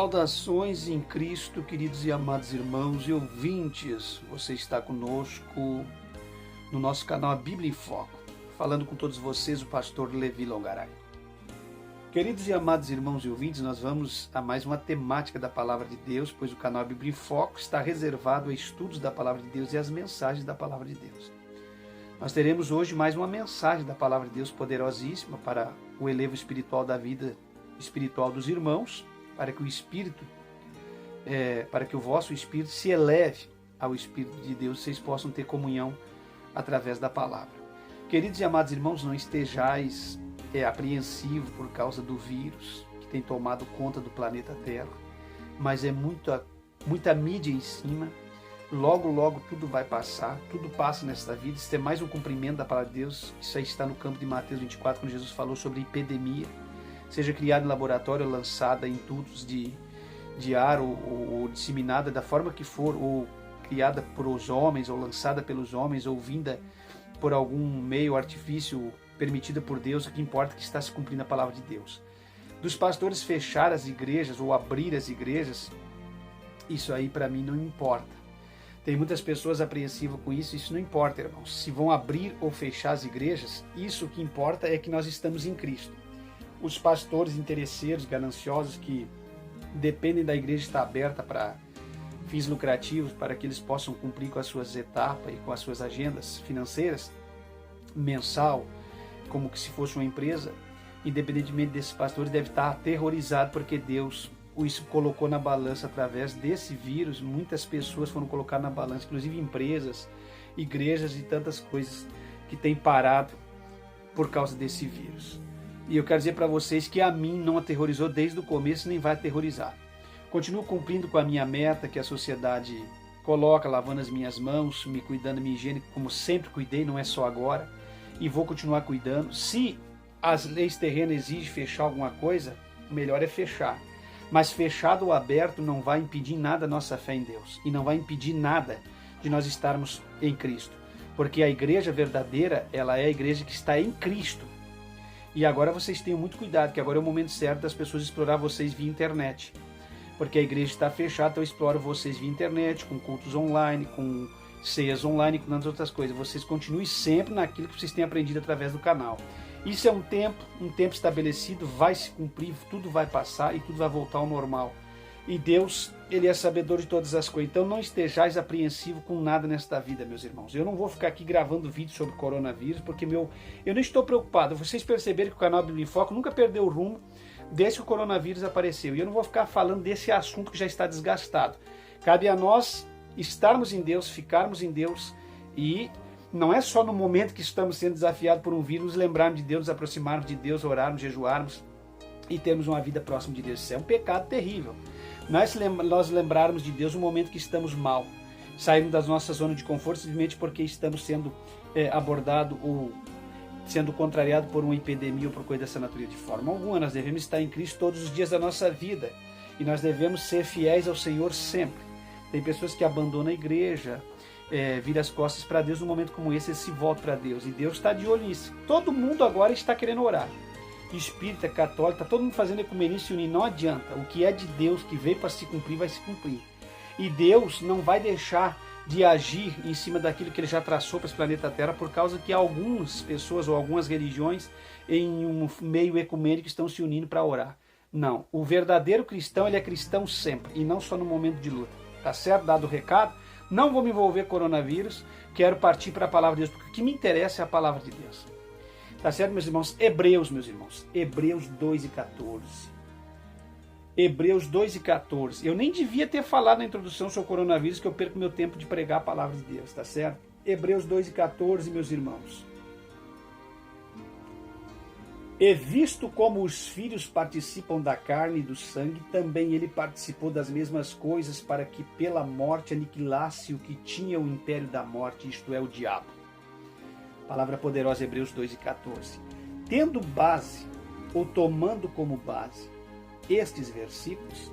Saudações em Cristo, queridos e amados irmãos e ouvintes. Você está conosco no nosso canal A Bíblia em Foco, falando com todos vocês o pastor Levi Longaray. Queridos e amados irmãos e ouvintes, nós vamos a mais uma temática da Palavra de Deus, pois o canal A Bíblia em Foco está reservado a estudos da Palavra de Deus e as mensagens da Palavra de Deus. Nós teremos hoje mais uma mensagem da Palavra de Deus poderosíssima para o elevo espiritual da vida espiritual dos irmãos, para que o vosso espírito se eleve ao Espírito de Deus, vocês possam ter comunhão através da palavra. Queridos e amados irmãos, não estejais apreensivos por causa do vírus que tem tomado conta do planeta Terra, mas é muita mídia em cima. Logo tudo vai passar, tudo passa nesta vida. Isso é mais um cumprimento da palavra de Deus. Isso aí está no campo de Mateus 24, quando Jesus falou sobre epidemia. Seja criada em laboratório, lançada em tubos de ar ou disseminada da forma que for, ou criada por os homens, ou lançada pelos homens, ou vinda por algum meio artifício permitida por Deus, o que importa é que está se cumprindo a palavra de Deus. Dos pastores fechar as igrejas ou abrir as igrejas, isso aí para mim não importa. Tem muitas pessoas apreensivas com isso não importa, irmãos. Se vão abrir ou fechar as igrejas, isso que importa é que nós estamos em Cristo. Os pastores interesseiros, gananciosos, que dependem da igreja estar aberta para fins lucrativos, para que eles possam cumprir com as suas etapas e com as suas agendas financeiras, mensal, como que se fosse uma empresa, independentemente desses pastores, deve estar aterrorizado porque Deus os colocou na balança através desse vírus. Muitas pessoas foram colocadas na balança, inclusive empresas, igrejas e tantas coisas que têm parado por causa desse vírus. E eu quero dizer para vocês que a mim não aterrorizou desde o começo, nem vai aterrorizar. Continuo cumprindo com a minha meta que a sociedade coloca, lavando as minhas mãos, me cuidando da minha higiene, como sempre cuidei, não é só agora, e vou continuar cuidando. Se as leis terrenas exigem fechar alguma coisa, o melhor é fechar. Mas fechado ou aberto não vai impedir nada a nossa fé em Deus, e não vai impedir nada de nós estarmos em Cristo. Porque a igreja verdadeira, ela é a igreja que está em Cristo. E agora vocês tenham muito cuidado, que agora é o momento certo das pessoas explorar vocês via internet. Porque a igreja está fechada, então eu exploro vocês via internet, com cultos online, com ceias online, com tantas outras coisas. Vocês continuem sempre naquilo que vocês têm aprendido através do canal. Isso é um tempo estabelecido, vai se cumprir, tudo vai passar e tudo vai voltar ao normal. E Deus, Ele é sabedor de todas as coisas. Então não estejais apreensivos com nada nesta vida, meus irmãos. Eu não vou ficar aqui gravando vídeo sobre coronavírus, porque eu não estou preocupado. Vocês perceberam que o canal Bíblia em Foco nunca perdeu o rumo desde que o coronavírus apareceu. E eu não vou ficar falando desse assunto que já está desgastado. Cabe a nós estarmos em Deus, ficarmos em Deus, e não é só no momento que estamos sendo desafiados por um vírus, nos lembrarmos de Deus, nos aproximarmos de Deus, orarmos, jejuarmos e termos uma vida próxima de Deus. Isso é um pecado terrível. Nós lembrarmos de Deus no momento que estamos mal, saímos da nossa zona de conforto simplesmente porque estamos sendo abordados ou sendo contrariados por uma epidemia ou por coisa dessa natureza. De forma alguma, nós devemos estar em Cristo todos os dias da nossa vida e nós devemos ser fiéis ao Senhor sempre. Tem pessoas que abandonam a igreja, viram as costas para Deus. Num momento como esse, eles se voltam para Deus, e Deus está de olho nisso. Todo mundo agora está querendo orar. Espírita, católico, está todo mundo fazendo ecumenismo se unir, não adianta. O que é de Deus, que veio para se cumprir, vai se cumprir. E Deus não vai deixar de agir em cima daquilo que Ele já traçou para esse planeta Terra, por causa que algumas pessoas ou algumas religiões em um meio ecumênico estão se unindo para orar. Não, o verdadeiro cristão, ele é cristão sempre, e não só no momento de luta. Tá certo? Dado o recado, não vou me envolver com coronavírus, quero partir para a palavra de Deus, porque o que me interessa é a palavra de Deus. Tá certo, meus irmãos? Hebreus, meus irmãos. Hebreus 2:14. Hebreus 2:14. Eu nem devia ter falado na introdução sobre o coronavírus, que eu perco meu tempo de pregar a palavra de Deus, tá certo? Hebreus 2:14, meus irmãos. E visto como os filhos participam da carne e do sangue, também ele participou das mesmas coisas, para que pela morte aniquilasse o que tinha o império da morte, isto é, o diabo. Palavra poderosa, Hebreus 2:14. Tendo base, ou tomando como base, estes versículos,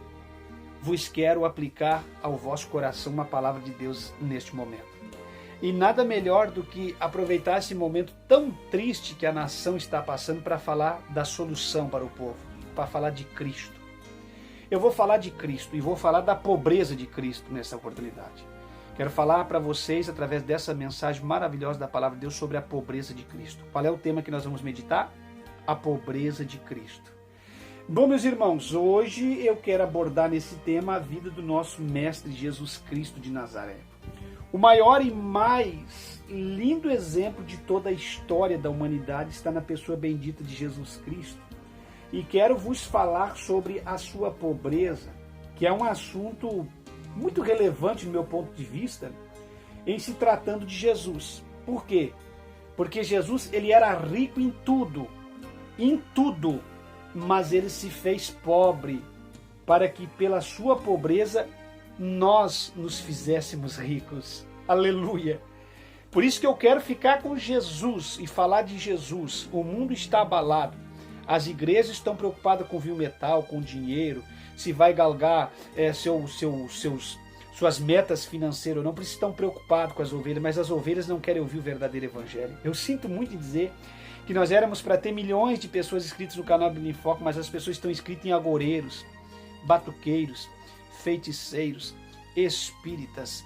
vos quero aplicar ao vosso coração uma palavra de Deus neste momento. E nada melhor do que aproveitar esse momento tão triste que a nação está passando para falar da solução para o povo, para falar de Cristo. Eu vou falar de Cristo e vou falar da pobreza de Cristo nessa oportunidade. Quero falar para vocês, através dessa mensagem maravilhosa da palavra de Deus, sobre a pobreza de Cristo. Qual é o tema que nós vamos meditar? A pobreza de Cristo. Bom, meus irmãos, hoje eu quero abordar nesse tema a vida do nosso Mestre Jesus Cristo de Nazaré. O maior e mais lindo exemplo de toda a história da humanidade está na pessoa bendita de Jesus Cristo. E quero vos falar sobre a sua pobreza, que é um assunto muito relevante no meu ponto de vista, em se tratando de Jesus. Por quê? Porque Jesus, ele era rico em tudo, mas ele se fez pobre, para que pela sua pobreza nós nos fizéssemos ricos. Aleluia! Por isso que eu quero ficar com Jesus e falar de Jesus. O mundo está abalado. As igrejas estão preocupadas com viu metal, com dinheiro, se vai galgar suas metas financeiras ou não. Por isso estão preocupados com as ovelhas, mas as ovelhas não querem ouvir o verdadeiro evangelho. Eu sinto muito em dizer que nós éramos para ter milhões de pessoas inscritas no canal Bíblia em Foco, mas as pessoas estão inscritas em agoreiros, batuqueiros, feiticeiros, espíritas,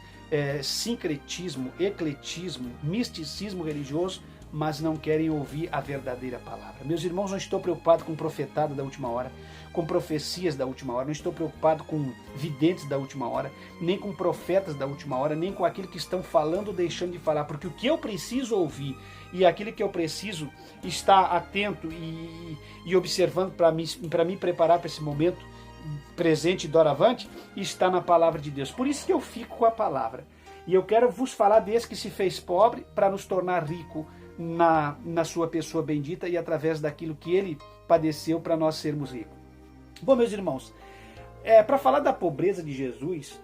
sincretismo, ecletismo, misticismo religioso, mas não querem ouvir a verdadeira palavra. Meus irmãos, não estou preocupado com profetada da última hora, com profecias da última hora, não estou preocupado com videntes da última hora, nem com profetas da última hora, nem com aquilo que estão falando ou deixando de falar, porque o que eu preciso ouvir e aquilo que eu preciso estar atento e observando para me preparar para esse momento presente e doravante, está na palavra de Deus. Por isso que eu fico com a palavra. E eu quero vos falar desse que se fez pobre para nos tornar rico na sua pessoa bendita e através daquilo que ele padeceu para nós sermos ricos. Bom, meus irmãos, para falar da pobreza de Jesus,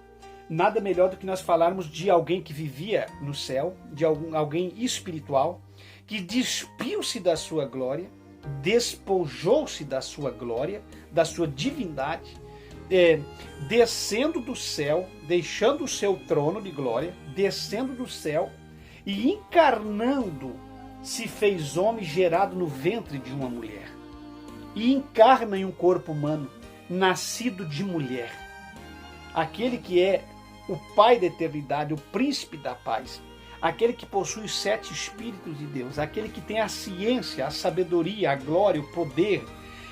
nada melhor do que nós falarmos de alguém que vivia no céu, de alguém espiritual, que despiu-se da sua glória, despojou-se da sua glória, da sua divindade, descendo do céu, deixando o seu trono de glória, descendo do céu e encarnando, se fez homem gerado no ventre de uma mulher. E encarna em um corpo humano, nascido de mulher. Aquele que é o Pai da eternidade, o Príncipe da paz. Aquele que possui os 7 Espíritos de Deus. Aquele que tem a ciência, a sabedoria, a glória, o poder.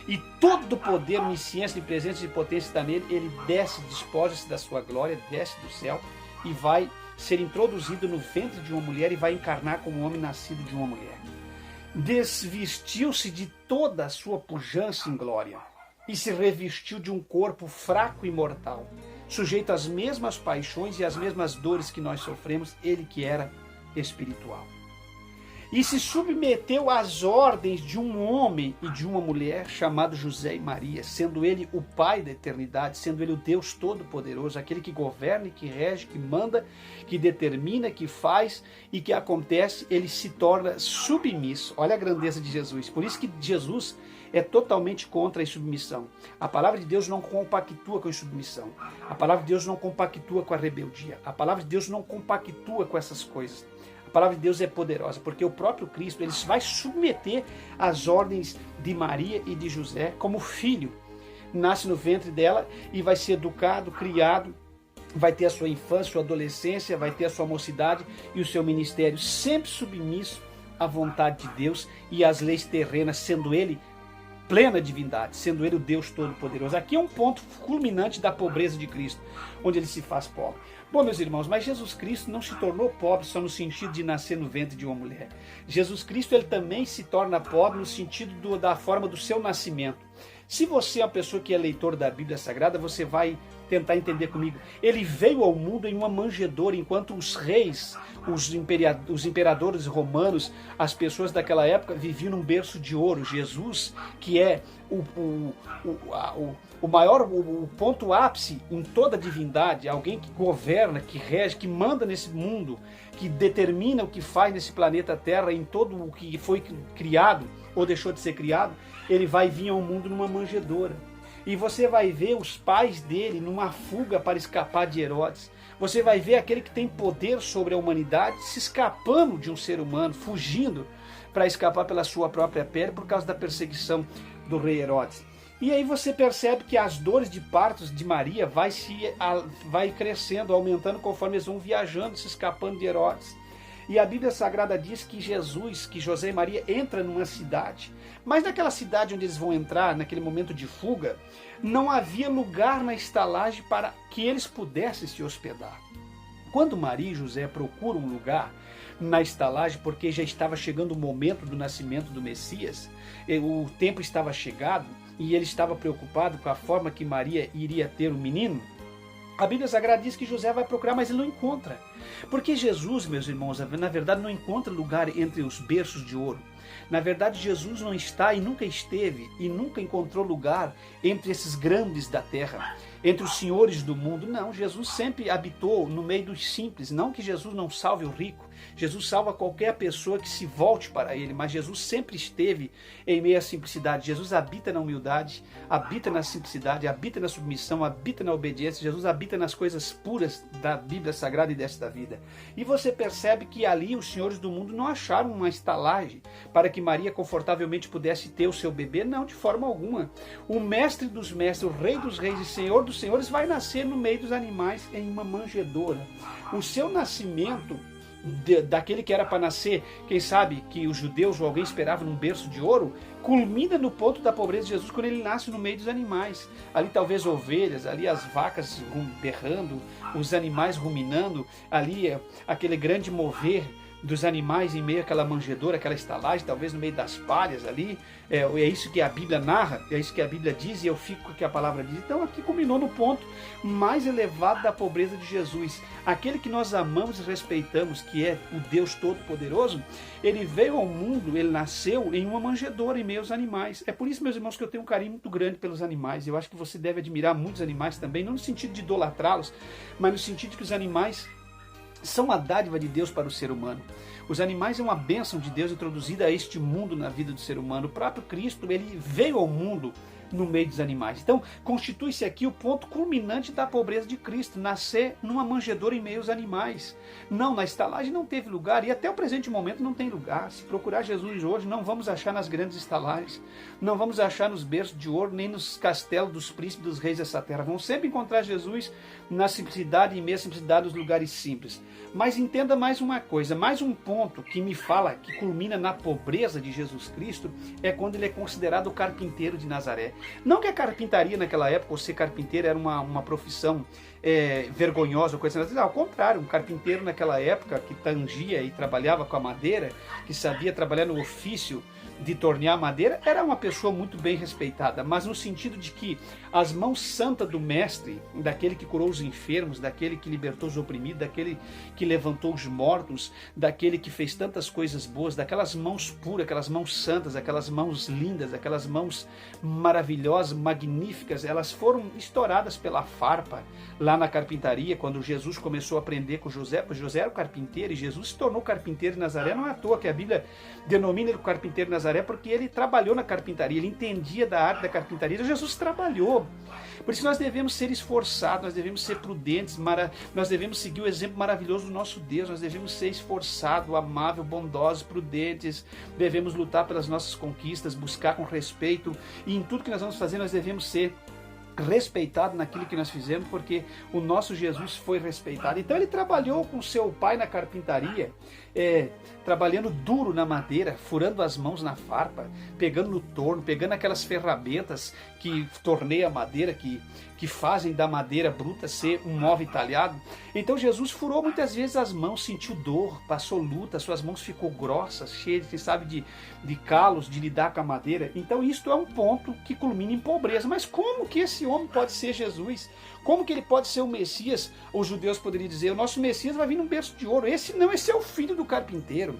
E todo o poder, onisciência, de presença e potência está nele. Ele desce, despoja-se da sua glória, desce do céu e vai ser introduzido no ventre de uma mulher e vai encarnar como um homem nascido de uma mulher. Desvestiu-se de toda a sua pujança em glória e se revestiu de um corpo fraco e mortal, sujeito às mesmas paixões e às mesmas dores que nós sofremos, ele que era espiritual. E se submeteu às ordens de um homem e de uma mulher chamado José e Maria, sendo ele o Pai da eternidade, sendo ele o Deus Todo-Poderoso, aquele que governa, que rege, que manda, que determina, que faz e que acontece, ele se torna submisso. Olha a grandeza de Jesus. Por isso que Jesus é totalmente contra a insubmissão. A palavra de Deus não compactua com a insubmissão. A palavra de Deus não compactua com a rebeldia. A palavra de Deus não compactua com essas coisas. A palavra de Deus é poderosa, porque o próprio Cristo ele vai submeter às ordens de Maria e de José como filho. Nasce no ventre dela e vai ser educado, criado, vai ter a sua infância, sua adolescência, vai ter a sua mocidade e o seu ministério sempre submisso à vontade de Deus e às leis terrenas, sendo ele plena divindade, sendo ele o Deus Todo-Poderoso. Aqui é um ponto culminante da pobreza de Cristo, onde ele se faz pobre. Bom, meus irmãos, mas Jesus Cristo não se tornou pobre só no sentido de nascer no ventre de uma mulher. Jesus Cristo ele também se torna pobre no sentido da forma do seu nascimento. Se você é uma pessoa que é leitor da Bíblia Sagrada, você vai tentar entender comigo. Ele veio ao mundo em uma manjedoura, enquanto os reis, os imperadores romanos, as pessoas daquela época viviam num berço de ouro. Jesus, que é o maior, o ponto ápice em toda a divindade, alguém que governa, que rege, que manda nesse mundo, que determina o que faz nesse planeta Terra, em todo o que foi criado ou deixou de ser criado, ele vai vir ao mundo numa manjedoura. E você vai ver os pais dele numa fuga para escapar de Herodes. Você vai ver aquele que tem poder sobre a humanidade se escapando de um ser humano, fugindo para escapar pela sua própria pele por causa da perseguição do rei Herodes. E aí você percebe que as dores de partos de Maria vai crescendo, aumentando conforme eles vão viajando, se escapando de Herodes. E a Bíblia Sagrada diz que José e Maria entram numa cidade. Mas naquela cidade onde eles vão entrar, naquele momento de fuga, não havia lugar na estalagem para que eles pudessem se hospedar. Quando Maria e José procuram um lugar na estalagem, porque já estava chegando o momento do nascimento do Messias, o tempo estava chegado e ele estava preocupado com a forma que Maria iria ter o menino, a Bíblia Sagrada diz que José vai procurar, mas ele não encontra. Porque Jesus, meus irmãos, na verdade não encontra lugar entre os berços de ouro. Na verdade, Jesus não está e nunca esteve e nunca encontrou lugar entre esses grandes da terra, entre os senhores do mundo. Não, Jesus sempre habitou no meio dos simples. Não que Jesus não salve o rico, Jesus salva qualquer pessoa que se volte para ele, mas Jesus sempre esteve em meio à simplicidade. Jesus habita na humildade, habita na simplicidade, habita na submissão, habita na obediência. Jesus habita nas coisas puras da Bíblia Sagrada e desta vida. E você percebe que ali os senhores do mundo não acharam uma estalagem para que Maria confortavelmente pudesse ter o seu bebê. Não, de forma alguma. O mestre dos mestres, o rei dos reis e senhor dos senhores vai nascer no meio dos animais em uma manjedoura. O seu nascimento, daquele que era para nascer, quem sabe que os judeus ou alguém esperava num berço de ouro, culmina no ponto da pobreza de Jesus quando ele nasce no meio dos animais. Ali talvez ovelhas, ali as vacas berrando, os animais ruminando, ali aquele grande mover dos animais em meio àquela manjedoura, aquela estalagem, talvez no meio das palhas ali. É isso que a Bíblia narra, é isso que a Bíblia diz, e eu fico com o que a palavra diz. Então aqui culminou no ponto mais elevado da pobreza de Jesus. Aquele que nós amamos e respeitamos, que é o Deus Todo-Poderoso, ele veio ao mundo, ele nasceu em uma manjedoura em meio aos animais. É por isso, meus irmãos, que eu tenho um carinho muito grande pelos animais. Eu acho que você deve admirar muitos animais também, não no sentido de idolatrá-los, mas no sentido de que os animais são uma dádiva de Deus para o ser humano. Os animais é uma bênção de Deus introduzida a este mundo na vida do ser humano. O próprio Cristo, ele veio ao mundo no meio dos animais. Então, constitui-se aqui o ponto culminante da pobreza de Cristo, nascer numa manjedoura em meio aos animais. Não, na estalagem não teve lugar, e até o presente momento não tem lugar. Se procurar Jesus hoje, não vamos achar nas grandes estalagens, não vamos achar nos berços de ouro, nem nos castelos dos príncipes dos reis dessa terra. Vamos sempre encontrar Jesus na simplicidade e meia simplicidade dos lugares simples. Mas entenda mais uma coisa, mais um ponto que me fala, que culmina na pobreza de Jesus Cristo, é quando ele é considerado o carpinteiro de Nazaré. Não que a carpintaria naquela época, ou ser carpinteiro, era uma profissão vergonhosa, coisa assim. Ao contrário, um carpinteiro naquela época que tangia e trabalhava com a madeira, que sabia trabalhar no ofício de tornear madeira, era uma pessoa muito bem respeitada, mas no sentido de que as mãos santas do mestre, daquele que curou os enfermos, daquele que libertou os oprimidos, daquele que levantou os mortos, daquele que fez tantas coisas boas, daquelas mãos puras, aquelas mãos santas, aquelas mãos lindas, aquelas mãos maravilhosas, magníficas, elas foram estouradas pela farpa lá na carpintaria, quando Jesus começou a aprender com José, pois José era o carpinteiro e Jesus se tornou carpinteiro de Nazaré. Não é à toa que a Bíblia denomina ele o carpinteiro de Nazaré, porque ele trabalhou na carpintaria, ele entendia da arte da carpintaria. Jesus trabalhou. Por isso nós devemos ser esforçados, nós devemos ser prudentes, nós devemos seguir o exemplo maravilhoso do nosso Deus, nós devemos ser esforçados, amáveis, bondosos, prudentes, devemos lutar pelas nossas conquistas, buscar com respeito, e em tudo que nós vamos fazer nós devemos ser respeitado naquilo que nós fizemos, porque o nosso Jesus foi respeitado. Então ele trabalhou com seu pai na carpintaria, trabalhando duro na madeira, furando as mãos na farpa, pegando no torno, pegando aquelas ferramentas que torneiam a madeira, que fazem da madeira bruta ser um móvel talhado. Então Jesus furou muitas vezes as mãos, sentiu dor, passou luta, suas mãos ficou grossas, cheias, quem sabe, de calos, de lidar com a madeira. Então isto é um ponto que culmina em pobreza. Mas como que esse homem pode ser Jesus? Como que ele pode ser o Messias? Os judeus poderiam dizer, o nosso Messias vai vir num berço de ouro. Esse é o filho do carpinteiro.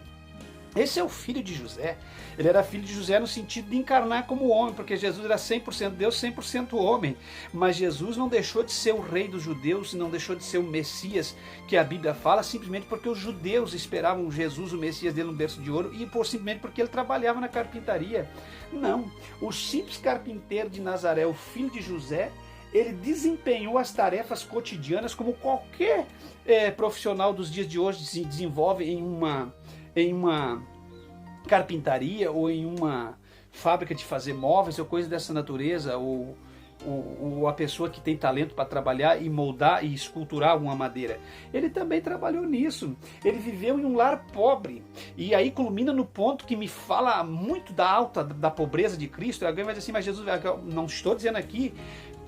Esse é o filho de José. Ele era filho de José no sentido de encarnar como homem, porque Jesus era 100% Deus, 100% homem. Mas Jesus não deixou de ser o rei dos judeus, não deixou de ser o Messias que a Bíblia fala, simplesmente porque os judeus esperavam Jesus, o Messias dele, no berço de ouro, e simplesmente porque ele trabalhava na carpintaria. Não, o simples carpinteiro de Nazaré, o filho de José, ele desempenhou as tarefas cotidianas como qualquer profissional dos dias de hoje se desenvolve em uma carpintaria ou em uma fábrica de fazer móveis ou coisa dessa natureza, ou a pessoa que tem talento para trabalhar e moldar e esculturar alguma madeira. Ele também trabalhou nisso. Ele viveu em um lar pobre. E aí culmina no ponto que me fala muito da pobreza de Cristo. Alguém vai dizer assim, mas Jesus, não estou dizendo aqui,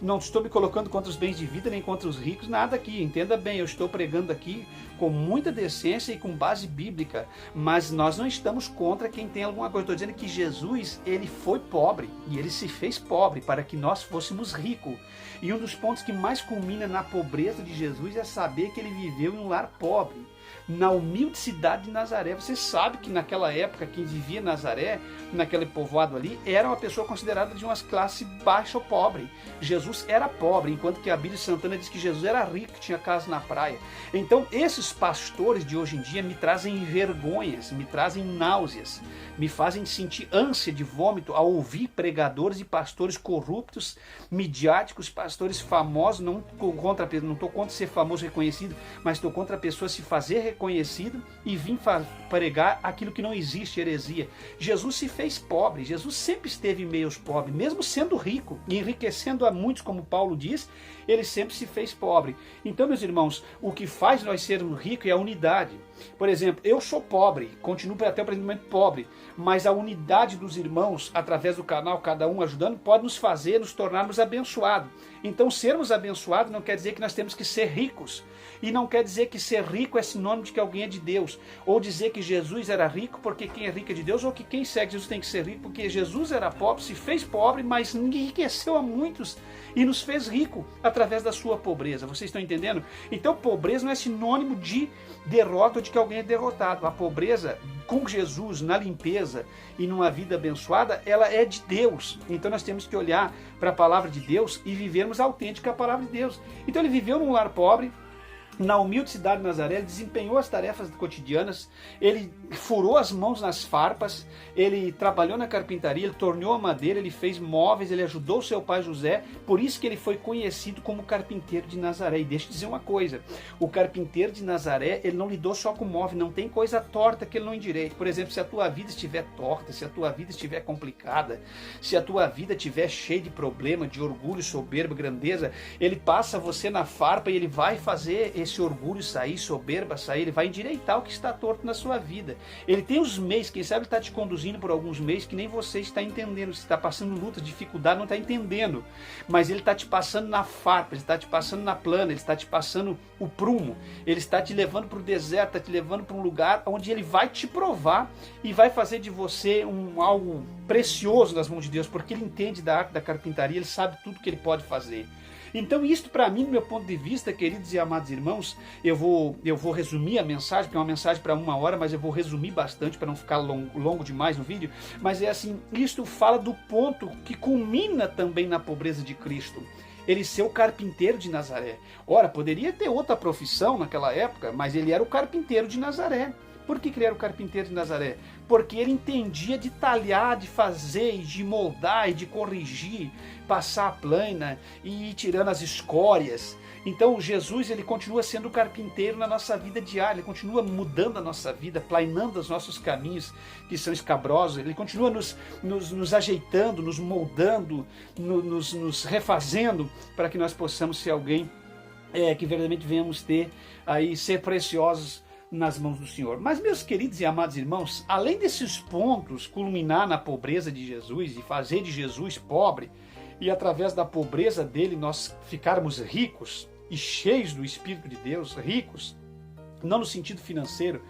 não estou me colocando contra os bens de vida, nem contra os ricos, nada aqui. Entenda bem, eu estou pregando aqui com muita decência e com base bíblica, mas nós não estamos contra quem tem alguma coisa. Estou dizendo que Jesus, ele foi pobre, e ele se fez pobre para que nós fôssemos ricos. E um dos pontos que mais culmina na pobreza de Jesus é saber que ele viveu em um lar pobre, na humilde cidade de Nazaré. Você sabe que naquela época, quem vivia em Nazaré, naquele povoado ali, era uma pessoa considerada de uma classe baixa ou pobre. Jesus era pobre, enquanto que a Bíblia Santana diz que Jesus era rico, que tinha casa na praia. Então, esses pastores de hoje em dia me trazem vergonhas, me trazem náuseas, me fazem sentir ânsia de vômito ao ouvir pregadores e pastores corruptos, midiáticos, pastores famosos. Não estou contra ser famoso e reconhecido, mas estou contra a pessoa se fazer reconhecido e vir pregar aquilo que não existe, heresia. Jesus se fez pobre, Jesus sempre esteve em meio aos pobres, mesmo sendo rico e enriquecendo a muitos, como Paulo diz, ele sempre se fez pobre. Então, meus irmãos, o que faz nós sermos ricos é a unidade. Por exemplo, eu sou pobre, continuo até o presente momento pobre, mas a unidade dos irmãos, através do canal, cada um ajudando, pode nos fazer, nos tornarmos abençoados. Então, sermos abençoados não quer dizer que nós temos que ser ricos. E não quer dizer que ser rico é sinônimo de que alguém é de Deus. Ou dizer que Jesus era rico porque quem é rico é de Deus, ou que quem segue Jesus tem que ser rico porque Jesus era pobre, se fez pobre, mas enriqueceu a muitos e nos fez rico através da sua pobreza. Vocês estão entendendo? Então, pobreza não é sinônimo de derrota ou de que alguém é derrotado. A pobreza, com Jesus, na limpeza e numa vida abençoada, ela é de Deus. Então nós temos que olhar para a palavra de Deus e vivermos autêntica a palavra de Deus. Então ele viveu num lar pobre, na humilde cidade de Nazaré, ele desempenhou as tarefas cotidianas, ele furou as mãos nas farpas, ele trabalhou na carpintaria, ele torneou a madeira, ele fez móveis, ele ajudou seu pai José, por isso que ele foi conhecido como carpinteiro de Nazaré. E deixa eu dizer uma coisa, o carpinteiro de Nazaré, ele não lidou só com móvel, não tem coisa torta que ele não endireite. Por exemplo, se a tua vida estiver torta, se a tua vida estiver complicada, se a tua vida estiver cheia de problema, de orgulho, soberba, grandeza, ele passa você na farpa e ele vai fazer esse orgulho sair, soberba sair, ele vai endireitar o que está torto na sua vida. Ele tem os meios, quem sabe ele está te conduzindo por alguns meios que nem você está entendendo, você está passando luta, dificuldade, não está entendendo, mas ele está te passando na farpa, ele está te passando na plana, ele está te passando o prumo, ele está te levando para o deserto, está te levando para um lugar onde ele vai te provar e vai fazer de você algo precioso nas mãos de Deus, porque ele entende da arte da carpintaria, ele sabe tudo que ele pode fazer. Então isto para mim, do meu ponto de vista, queridos e amados irmãos, eu vou resumir a mensagem, porque é uma mensagem para 1 hora, mas eu vou resumir bastante para não ficar longo demais no vídeo, mas é assim, isto fala do ponto que culmina também na pobreza de Cristo. Ele ser o carpinteiro de Nazaré. Ora, poderia ter outra profissão naquela época, mas ele era o carpinteiro de Nazaré. Por que ele era o carpinteiro de Nazaré? Porque ele entendia de talhar, de fazer, de moldar e de corrigir, passar a plana e ir tirando as escórias. Então Jesus, ele continua sendo o carpinteiro na nossa vida diária, ele continua mudando a nossa vida, planeando os nossos caminhos que são escabrosos, ele continua nos ajeitando, nos moldando, nos refazendo para que nós possamos ser alguém que verdadeiramente venhamos ter, aí ser preciosos nas mãos do Senhor. Mas, meus queridos e amados irmãos, além desses pontos culminar na pobreza de Jesus e fazer de Jesus pobre, e através da pobreza dele nós ficarmos ricos e cheios do Espírito de Deus, ricos, não no sentido financeiro,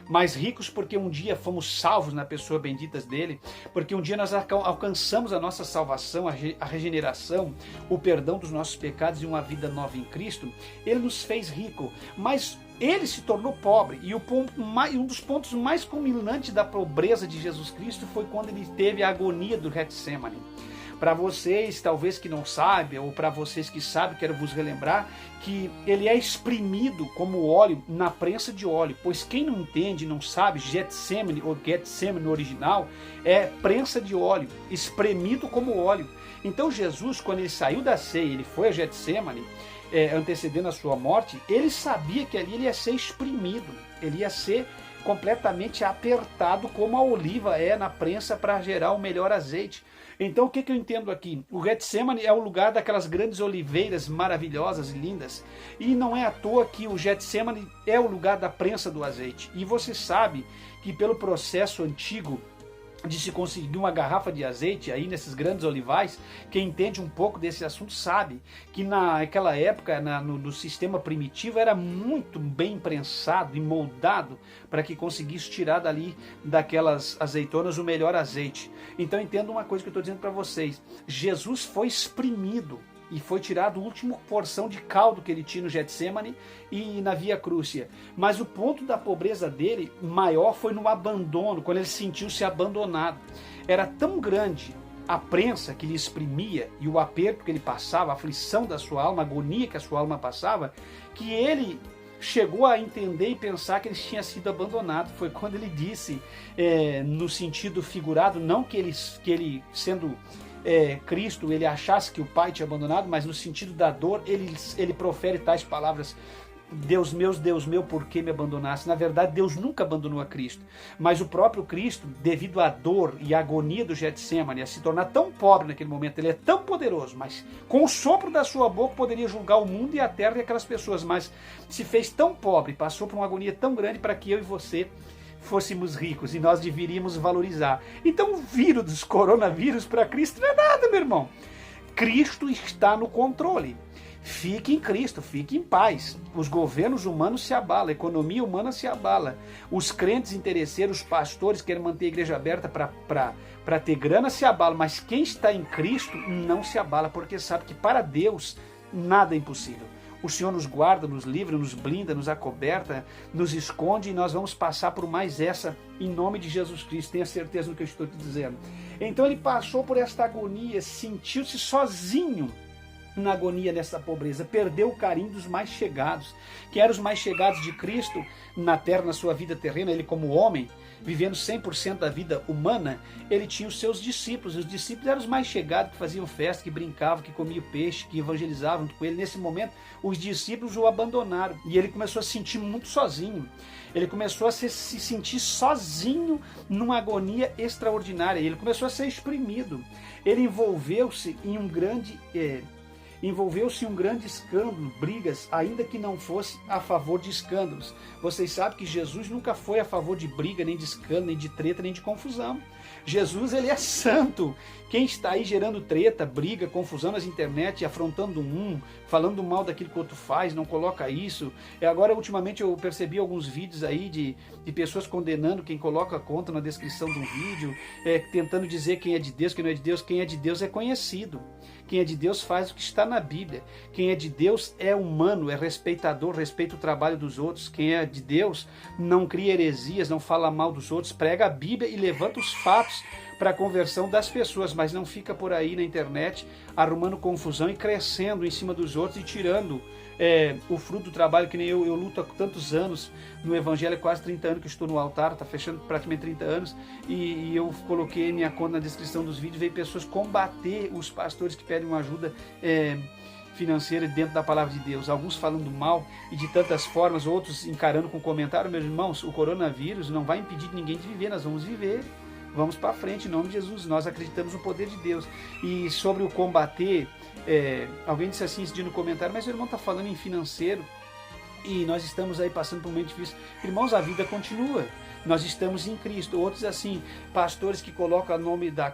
mas ricos porque um dia fomos salvos na pessoa bendita dele, porque um dia nós alcançamos a nossa salvação, a regeneração, o perdão dos nossos pecados e uma vida nova em Cristo. Ele nos fez rico, mas ele se tornou pobre, e um dos pontos mais culminantes da pobreza de Jesus Cristo foi quando ele teve a agonia do Getsemane. Para vocês, talvez que não sabem, ou para vocês que sabem, quero vos relembrar que ele é exprimido como óleo na prensa de óleo, pois quem não entende, não sabe, Getsemane, ou Getsemane no original, é prensa de óleo, espremido como óleo. Então Jesus, quando ele saiu da ceia, ele foi a Getsemane, antecedendo a sua morte, ele sabia que ali ele ia ser exprimido, ele ia ser completamente apertado, como a oliva é na prensa para gerar o melhor azeite. Então o que eu entendo aqui? O Getsemane é o lugar daquelas grandes oliveiras maravilhosas, lindas. E não é à toa que o Getsemane é o lugar da prensa do azeite. E você sabe que pelo processo antigo de se conseguir uma garrafa de azeite aí nesses grandes olivais, quem entende um pouco desse assunto sabe que naquela época, no sistema primitivo, era muito bem prensado e moldado para que conseguisse tirar dali daquelas azeitonas o melhor azeite. Então entenda uma coisa que eu estou dizendo para vocês, Jesus foi exprimido e foi tirado a última porção de caldo que ele tinha no Getsemane e na Via Crucia. Mas o ponto da pobreza dele maior foi no abandono, quando ele sentiu-se abandonado. Era tão grande a prensa que lhe exprimia e o aperto que ele passava, a aflição da sua alma, a agonia que a sua alma passava, que ele chegou a entender e pensar que ele tinha sido abandonado. Foi quando ele disse, no sentido figurado, não que ele sendo Cristo, ele achasse que o Pai tinha abandonado, mas no sentido da dor, ele profere tais palavras: Deus meu, por que me abandonaste? Na verdade, Deus nunca abandonou a Cristo, mas o próprio Cristo, devido à dor e à agonia do Getsemane, a se tornar tão pobre naquele momento, ele é tão poderoso, mas com o sopro da sua boca poderia julgar o mundo e a terra e aquelas pessoas, mas se fez tão pobre, passou por uma agonia tão grande para que eu e você fôssemos ricos, e nós deveríamos valorizar. Então o vírus, coronavírus, para Cristo não é nada, meu irmão. Cristo está no controle. Fique em Cristo, fique em paz. Os governos humanos se abalam, a economia humana se abala. Os crentes interesseiros, os pastores que querem manter a igreja aberta para ter grana se abalam, mas quem está em Cristo não se abala, porque sabe que para Deus nada é impossível. O Senhor nos guarda, nos livra, nos blinda, nos acoberta, nos esconde, e nós vamos passar por mais essa em nome de Jesus Cristo. Tenha certeza do que eu estou te dizendo. Então ele passou por esta agonia, sentiu-se sozinho na agonia dessa pobreza, perdeu o carinho dos mais chegados, que eram os mais chegados de Cristo na terra, na sua vida terrena. Ele como homem, vivendo 100% da vida humana, ele tinha os seus discípulos. Os discípulos eram os mais chegados, que faziam festa, que brincavam, que comiam peixe, que evangelizavam com ele. Nesse momento, os discípulos o abandonaram e ele começou a se sentir muito sozinho. Ele começou a se sentir sozinho numa agonia extraordinária. Ele começou a ser exprimido. Ele envolveu-se em um grande escândalo, brigas, ainda que não fosse a favor de escândalos. Vocês sabem que Jesus nunca foi a favor de briga, nem de escândalo, nem de treta, nem de confusão. Jesus, ele é santo. Quem está aí gerando treta, briga, confusão nas internet, afrontando falando mal daquilo que o outro faz, não coloca isso. Agora, ultimamente, eu percebi alguns vídeos aí de pessoas condenando quem coloca a conta na descrição de um vídeo, tentando dizer quem é de Deus, quem não é de Deus. Quem é de Deus é conhecido. Quem é de Deus faz o que está na Bíblia. Quem é de Deus é humano, é respeitador, respeita o trabalho dos outros. Quem é de Deus não cria heresias, não fala mal dos outros, prega a Bíblia e levanta os fatos para a conversão das pessoas, mas não fica por aí na internet arrumando confusão e crescendo em cima dos outros e tirando o fruto do trabalho, que nem eu luto há tantos anos no Evangelho, quase 30 anos que estou no altar, está fechando praticamente 30 anos, e eu coloquei minha conta na descrição dos vídeos, veio pessoas combater os pastores que pedem uma ajuda financeira dentro da palavra de Deus, alguns falando mal e de tantas formas, outros encarando com comentário. Meus irmãos, o coronavírus não vai impedir ninguém de viver, nós vamos viver. Vamos para frente, em nome de Jesus. Nós acreditamos no poder de Deus. E sobre o combater, alguém disse assim esse dia no comentário: mas o irmão está falando em financeiro e nós estamos aí passando por um momento difícil. Irmãos, a vida continua. Nós estamos em Cristo. Outros assim, pastores que colocam o número da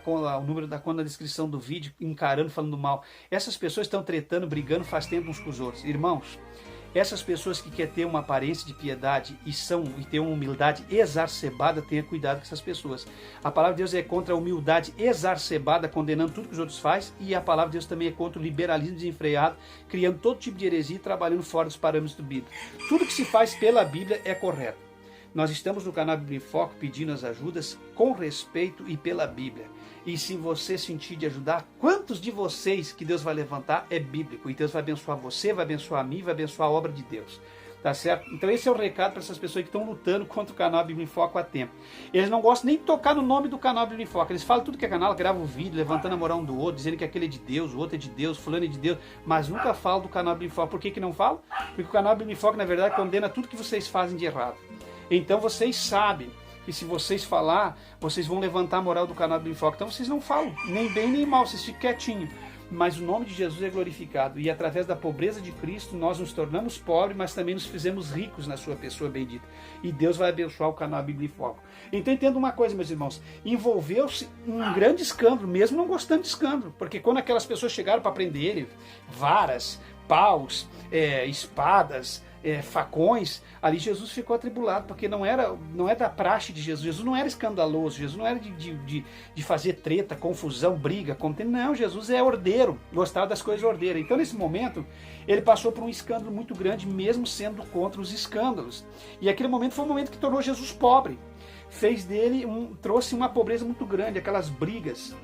conta na descrição do vídeo, encarando, falando mal. Essas pessoas estão tretando, brigando faz tempo uns com os outros. Irmãos, essas pessoas que querem ter uma aparência de piedade e ter uma humildade exacerbada, tenha cuidado com essas pessoas. A palavra de Deus é contra a humildade exacerbada, condenando tudo que os outros fazem, e a palavra de Deus também é contra o liberalismo desenfreado, criando todo tipo de heresia e trabalhando fora dos parâmetros do Bíblia. Tudo que se faz pela Bíblia é correto. Nós estamos no canal Bíblia em Foco pedindo as ajudas com respeito e pela Bíblia. E se você sentir de ajudar, quantos de vocês que Deus vai levantar é bíblico? E Deus vai abençoar você, vai abençoar a mim, vai abençoar a obra de Deus. Tá certo? Então esse é o recado para essas pessoas que estão lutando contra o canal Bíblia em Foco há tempo. Eles não gostam nem de tocar no nome do canal Bíblia em Foco. Eles falam tudo que é canal, gravam vídeo, levantando a moral um do outro, dizendo que aquele é de Deus, o outro é de Deus, fulano é de Deus, mas nunca falam do canal Bíblia em Foco. Por que não falam? Porque o canal Bíblia em Foco, na verdade, condena tudo que vocês fazem de errado. Então vocês sabem que se vocês falar, vocês vão levantar a moral do canal do Enfoque. Então vocês não falam nem bem nem mal, vocês ficam quietinhos. Mas o nome de Jesus é glorificado, e através da pobreza de Cristo nós nos tornamos pobres, mas também nos fizemos ricos na sua pessoa bendita, e Deus vai abençoar o canal Bíblia e Foco. Então entenda uma coisa, meus irmãos, envolveu-se um grande escândalo, mesmo não gostando de escândalo, porque quando aquelas pessoas chegaram para prender ele, varas, paus, espadas, facões, ali Jesus ficou atribulado, porque não é da praxe de Jesus. Jesus não era escandaloso, Jesus não era de fazer treta, confusão, briga, não, Jesus é ordeiro, gostava das coisas ordeiras. Então nesse momento ele passou por um escândalo muito grande, mesmo sendo contra os escândalos, e aquele momento foi um momento que tornou Jesus pobre, fez dele, trouxe uma pobreza muito grande, aquelas brigas,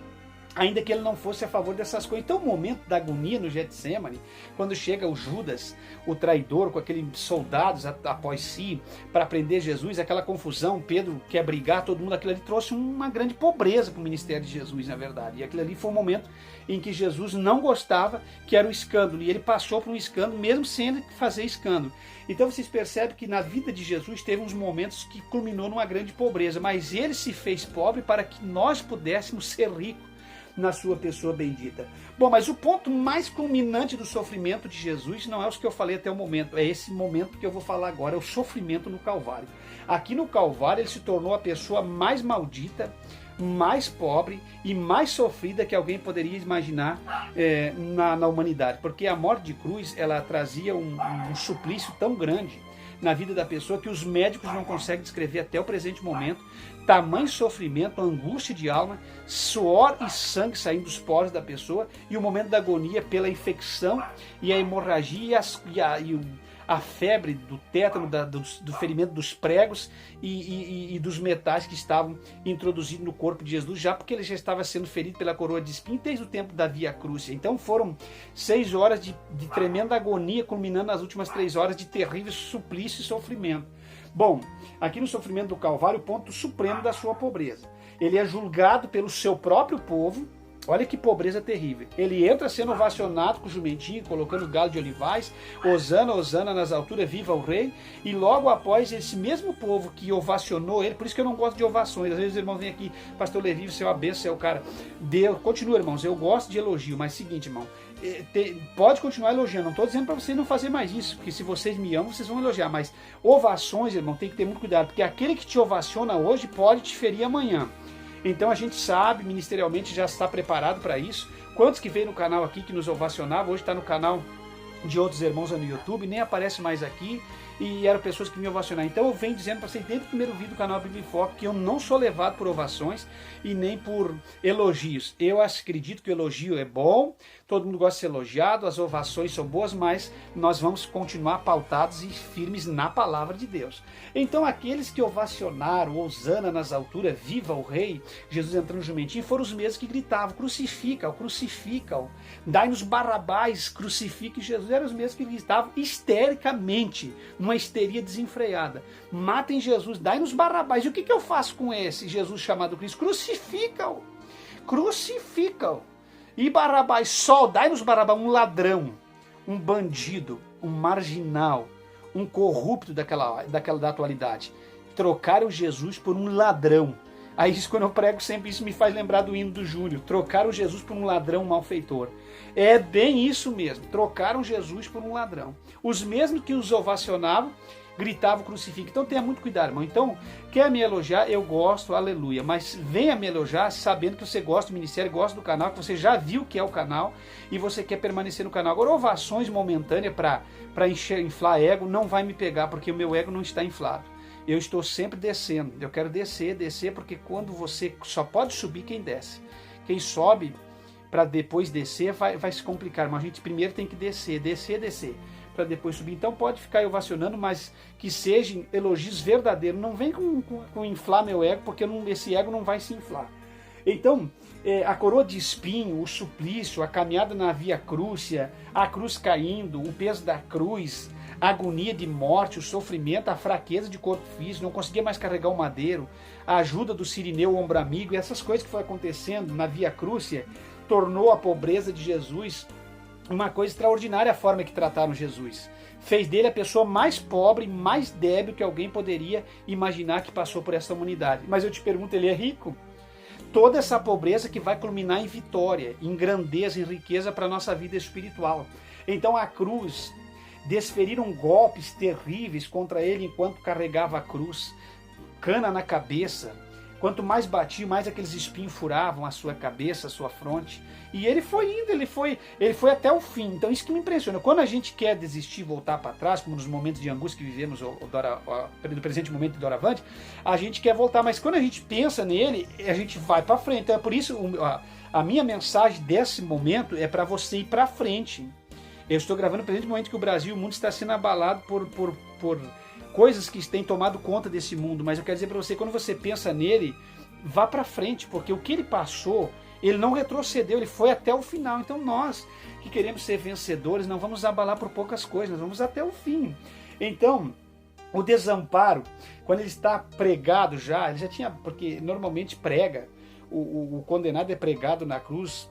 ainda que ele não fosse a favor dessas coisas. Então o momento da agonia no Getsemane, quando chega o Judas, o traidor, com aqueles soldados após si, para prender Jesus, aquela confusão, Pedro quer brigar, todo mundo, aquilo ali trouxe uma grande pobreza para o ministério de Jesus, na verdade. E aquilo ali foi um momento em que Jesus não gostava, que era o escândalo, e ele passou por um escândalo, mesmo sem ele fazer escândalo. Então vocês percebem que na vida de Jesus teve uns momentos que culminou numa grande pobreza, mas ele se fez pobre para que nós pudéssemos ser ricos na sua pessoa bendita. Bom, mas o ponto mais culminante do sofrimento de Jesus não é os que eu falei até o momento, é esse momento que eu vou falar agora, é o sofrimento no Calvário. Aqui no Calvário ele se tornou a pessoa mais maldita, mais pobre e mais sofrida que alguém poderia imaginar na humanidade, porque a morte de cruz, ela trazia um suplício tão grande na vida da pessoa que os médicos não conseguem descrever até o presente momento. Tamanho sofrimento, angústia de alma, suor e sangue saindo dos poros da pessoa, e o momento da agonia pela infecção e a hemorragia e a febre do tétano, do ferimento dos pregos e dos metais que estavam introduzidos no corpo de Jesus, já porque ele já estava sendo ferido pela coroa de espinho desde o tempo da Via Crucis. Então foram 6 horas de tremenda agonia, culminando nas últimas 3 horas de terrível suplício e sofrimento. Bom, aqui no sofrimento do Calvário, o ponto supremo da sua pobreza. Ele é julgado pelo seu próprio povo. Olha que pobreza terrível. Ele entra sendo ovacionado com o jumentinho, colocando galo de olivais, Hosana, Hosana nas alturas, viva o rei. E logo após, esse mesmo povo que ovacionou ele, por isso que eu não gosto de ovações. Às vezes os irmãos vêm aqui, pastor Levi, você é uma benção, você é o cara. Deus, continua, irmãos, eu gosto de elogio, mas seguinte, irmão, pode continuar elogiando, não estou dizendo para vocês não fazer mais isso, porque se vocês me amam, vocês vão elogiar, mas ovações, irmão, tem que ter muito cuidado, porque aquele que te ovaciona hoje pode te ferir amanhã. Então a gente sabe, ministerialmente já está preparado para isso. Quantos que veio no canal aqui que nos ovacionava, hoje está no canal de outros irmãos no YouTube, nem aparece mais aqui, e eram pessoas que me ovacionaram. Então eu venho dizendo para vocês desde o primeiro vídeo do canal Bíblia em Foco que eu não sou levado por ovações e nem por elogios. Eu acredito que o elogio é bom, todo mundo gosta de ser elogiado, as ovações são boas, mas nós vamos continuar pautados e firmes na palavra de Deus. Então aqueles que ovacionaram, Hosana nas alturas, viva o rei, Jesus entrando no jumentinho, foram os mesmos que gritavam, crucifica-o, crucifica-o, dai-nos Barrabás, crucifique Jesus. Eram os mesmos que gritavam histericamente, numa histeria desenfreada. Matem Jesus, dai-nos Barrabás. E o que eu faço com esse Jesus chamado Cristo? Crucifica-o, crucifica-o. E Barrabás, dai-nos Barrabás, um ladrão, um bandido, um marginal, um corrupto da atualidade. Trocaram Jesus por um ladrão. Aí isso, quando eu prego sempre, isso me faz lembrar do hino do Júlio. Trocaram Jesus por um ladrão malfeitor. É bem isso mesmo. Trocaram Jesus por um ladrão. Os mesmos que os ovacionavam, gritavam crucifica. Então tenha muito cuidado, irmão. Então, quer me elogiar? Eu gosto, aleluia. Mas venha me elogiar sabendo que você gosta do ministério, gosta do canal, que você já viu que é o canal e você quer permanecer no canal. Agora, ovações momentâneas para inflar ego não vai me pegar, porque o meu ego não está inflado. Eu estou sempre descendo. Eu quero descer, porque quando você só pode subir quem desce. Quem sobe para depois descer vai se complicar. Mas a gente primeiro tem que descer, para depois subir. Então pode ficar ovacionando, mas que sejam elogios verdadeiros. Não vem com inflar meu ego, porque esse ego não vai se inflar. Então, a coroa de espinho, o suplício, a caminhada na Via Crucis, a cruz caindo, o peso da cruz, a agonia de morte, o sofrimento, a fraqueza de corpo físico, não conseguia mais carregar o madeiro, a ajuda do Cirineu, o ombro amigo, e essas coisas que foi acontecendo na Via Crucis, tornou a pobreza de Jesus uma coisa extraordinária a forma que trataram Jesus. Fez dele a pessoa mais pobre, mais débil que alguém poderia imaginar que passou por essa humanidade. Mas eu te pergunto, ele é rico? Toda essa pobreza que vai culminar em vitória, em grandeza, em riqueza para a nossa vida espiritual. Então a cruz, desferiram golpes terríveis contra ele enquanto carregava a cruz, cana na cabeça. Quanto mais batia, mais aqueles espinhos furavam a sua cabeça, a sua fronte. E ele foi indo, ele foi até o fim. Então isso que me impressiona. Quando a gente quer desistir, voltar para trás, como nos momentos de angústia que vivemos no presente momento e doravante, a gente quer voltar. Mas quando a gente pensa nele, a gente vai para frente. Então é por isso a minha mensagem desse momento é para você ir para frente. Eu estou gravando no presente momento que o Brasil e o mundo está sendo abalado por coisas que têm tomado conta desse mundo, mas eu quero dizer para você, quando você pensa nele, vá para frente, porque o que ele passou, ele não retrocedeu, ele foi até o final. Então nós que queremos ser vencedores, não vamos abalar por poucas coisas, nós vamos até o fim. Então, o desamparo, quando ele está pregado já, ele já tinha, porque normalmente prega, o condenado é pregado na cruz,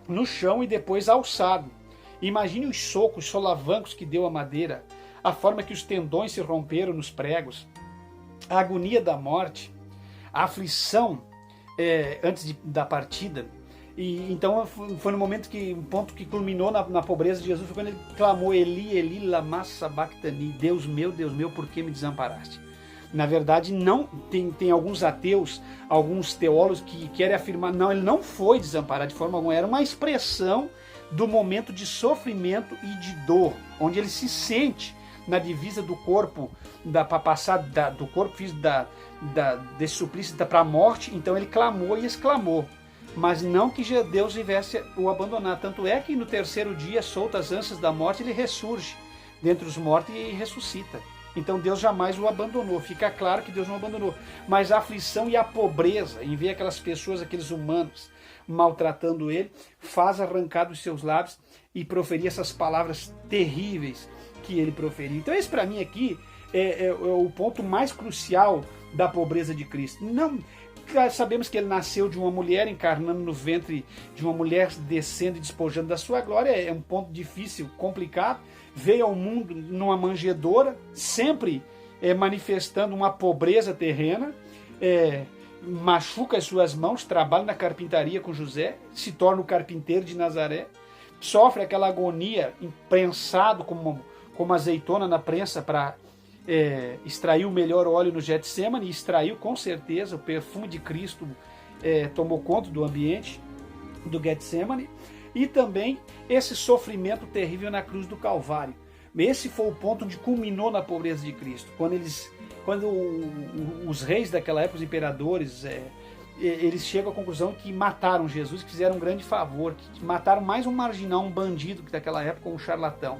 no chão e depois alçado. Imagine os socos, os solavancos que deu a madeira, a forma que os tendões se romperam nos pregos, a agonia da morte, a aflição antes da partida. E então foi no momento um ponto que culminou na pobreza de Jesus, foi quando ele clamou: Eli, Eli, lama sabachthani, Deus meu, por que me desamparaste? Na verdade, não tem alguns ateus, alguns teólogos que querem afirmar, não, ele não foi desamparado de forma alguma, era uma expressão do momento de sofrimento e de dor, onde ele se sente na divisa do corpo, para passar do corpo físico desse suplício para a morte. Então ele clamou e exclamou, mas não que Deus viesse o abandonar. Tanto é que no terceiro dia, solto as ânsias da morte, ele ressurge dentre os mortos e ressuscita. Então Deus jamais o abandonou, fica claro que Deus não abandonou. Mas a aflição e a pobreza, em ver aquelas pessoas, aqueles humanos, maltratando ele, faz arrancar dos seus lábios e proferir essas palavras terríveis que ele proferiu. Então esse para mim aqui é o ponto mais crucial da pobreza de Cristo. Não, sabemos que ele nasceu de uma mulher, encarnando no ventre de uma mulher, descendo e despojando da sua glória, é um ponto difícil, complicado. Veio ao mundo numa manjedoura, sempre manifestando uma pobreza terrena, machuca as suas mãos, trabalha na carpintaria com José, se torna o carpinteiro de Nazaré, sofre aquela agonia, imprensado como azeitona na prensa para extrair o melhor óleo no Getsemane, e extraiu com certeza. O perfume de Cristo tomou conta do ambiente do Getsemane, e também esse sofrimento terrível na cruz do Calvário. Esse foi o ponto onde culminou na pobreza de Cristo, quando os reis daquela época, os imperadores, eles chegam à conclusão que mataram Jesus, que fizeram um grande favor, que mataram mais um marginal, um bandido que daquela época, um charlatão.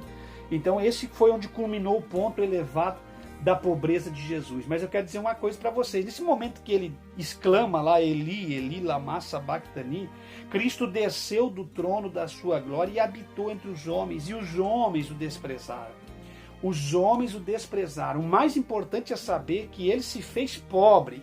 Então esse foi onde culminou o ponto elevado da pobreza de Jesus. Mas eu quero dizer uma coisa para vocês: nesse momento que ele exclama lá, Eli, Eli, lama sabachthani, Cristo desceu do trono da sua glória e habitou entre os homens, e os homens o desprezaram. Os homens o desprezaram. O mais importante é saber que ele se fez pobre,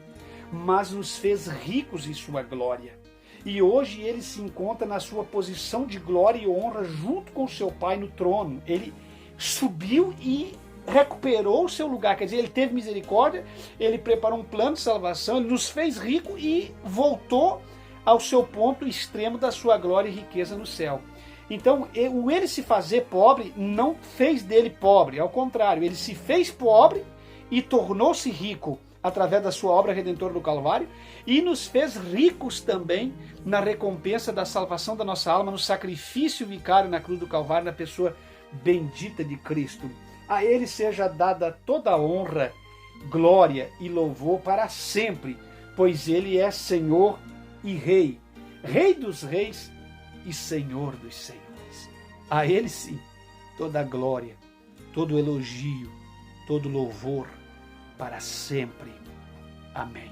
mas nos fez ricos em sua glória. E hoje ele se encontra na sua posição de glória e honra junto com seu Pai no trono. Ele subiu e recuperou o seu lugar, quer dizer, ele teve misericórdia, ele preparou um plano de salvação, ele nos fez rico e voltou ao seu ponto extremo da sua glória e riqueza no céu. Então, ele se fazer pobre não fez dele pobre, ao contrário, ele se fez pobre e tornou-se rico através da sua obra redentora do Calvário, e nos fez ricos também na recompensa da salvação da nossa alma, no sacrifício vicário na cruz do Calvário, na pessoa bendita de Cristo. A ele seja dada toda a honra, glória e louvor para sempre, pois ele é Senhor e Rei, Rei dos reis e Senhor dos senhores. A ele sim, toda a glória, todo elogio, todo louvor, para sempre. Amém.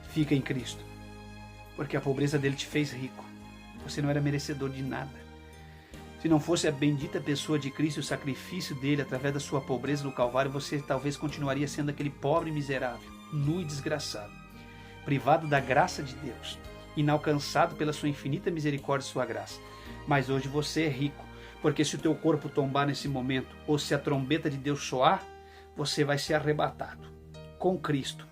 Fica em Cristo, porque a pobreza dele te fez rico. Você não era merecedor de nada. Se não fosse a bendita pessoa de Cristo e o sacrifício dele através da sua pobreza no Calvário, você talvez continuaria sendo aquele pobre miserável, nu e desgraçado, privado da graça de Deus, inalcançado pela sua infinita misericórdia e sua graça. mas hoje você é rico, porque se o teu corpo tombar nesse momento, ou se a trombeta de Deus soar, você vai ser arrebatado com Cristo.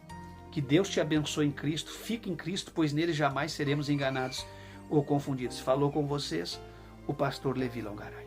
Que Deus te abençoe em Cristo, fique em Cristo, pois nele jamais seremos enganados ou confundidos. Falou com vocês o pastor Levi Longaray.